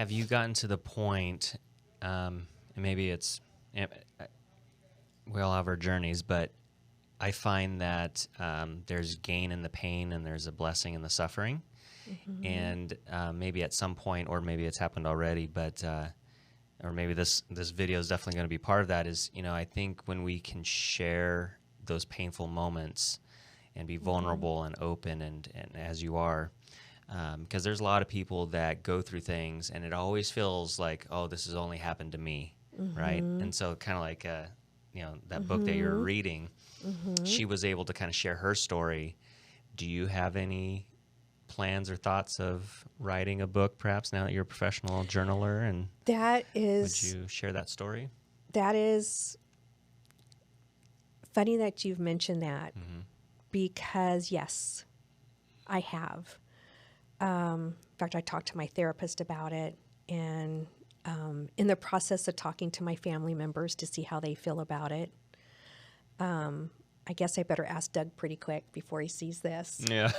have you gotten to the point, and maybe it's, we all have our journeys, but I find that there's gain in the pain and there's a blessing in the suffering. Mm-hmm. And maybe at some point, or maybe it's happened already, but or maybe this video is definitely going to be part of that, is, I think when we can share those painful moments and be vulnerable and open and as you are, because there's a lot of people that go through things and it always feels like, oh, this has only happened to me, right? And so kind of like, that book that you're reading, she was able to kind of share her story. Do you have any plans or thoughts of writing a book, perhaps, now that you're a professional journaler? And would you share that story? That is funny that you've mentioned that, because yes, I have. In fact, I talked to my therapist about it, and in the process of talking to my family members to see how they feel about it. I guess I better ask Doug pretty quick before he sees this. Yeah.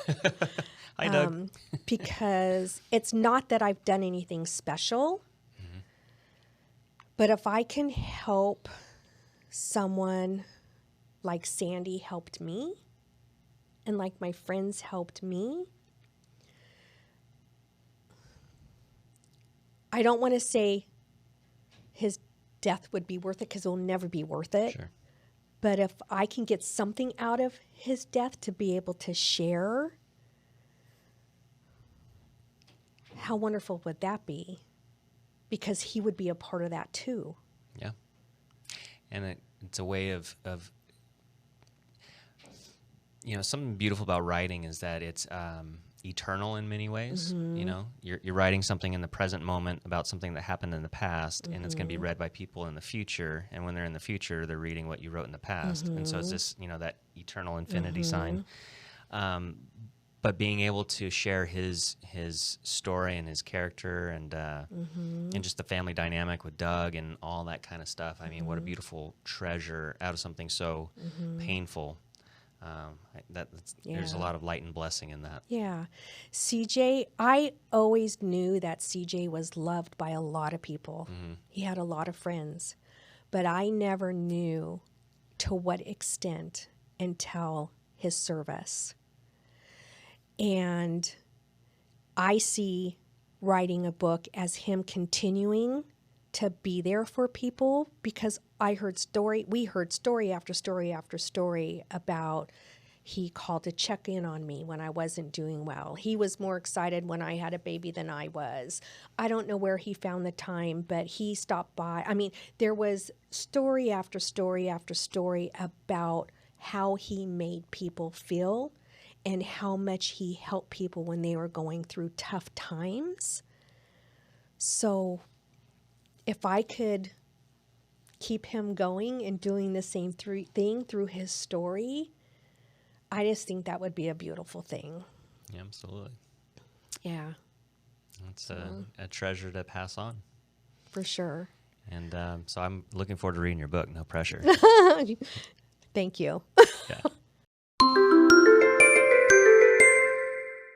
Hi, Doug. Because it's not that I've done anything special, but if I can help someone like Sandy helped me, and like my friends helped me, I don't want to say his death would be worth it, because it will never be worth it. Sure. But if I can get something out of his death to be able to share, how wonderful would that be? Because he would be a part of that too. Yeah. And it's a way of something beautiful about writing is that it's eternal in many ways. You're writing something in the present moment about something that happened in the past, and it's going to be read by people in the future, and when they're in the future, they're reading what you wrote in the past. And so it's this, that eternal infinity sign. But being able to share his story and his character and just the family dynamic with Doug and all that kind of stuff, I mean, what a beautiful treasure out of something so painful. There's a lot of light and blessing in that. Yeah. CJ, I always knew that CJ was loved by a lot of people. He had a lot of friends, but I never knew to what extent until his service. And I see writing a book as him continuing to be there for people, because we heard story after story after story about he called to check in on me when I wasn't doing well. He was more excited when I had a baby than I was. I don't know where he found the time, but he stopped by. I mean, there was story after story after story about how he made people feel and how much he helped people when they were going through tough times. So if I could keep him going and doing the same thing through his story, I just think that would be a beautiful thing. Yeah, absolutely. Yeah. It's a treasure to pass on. For sure. And so I'm looking forward to reading your book. No pressure. Thank you. Yeah.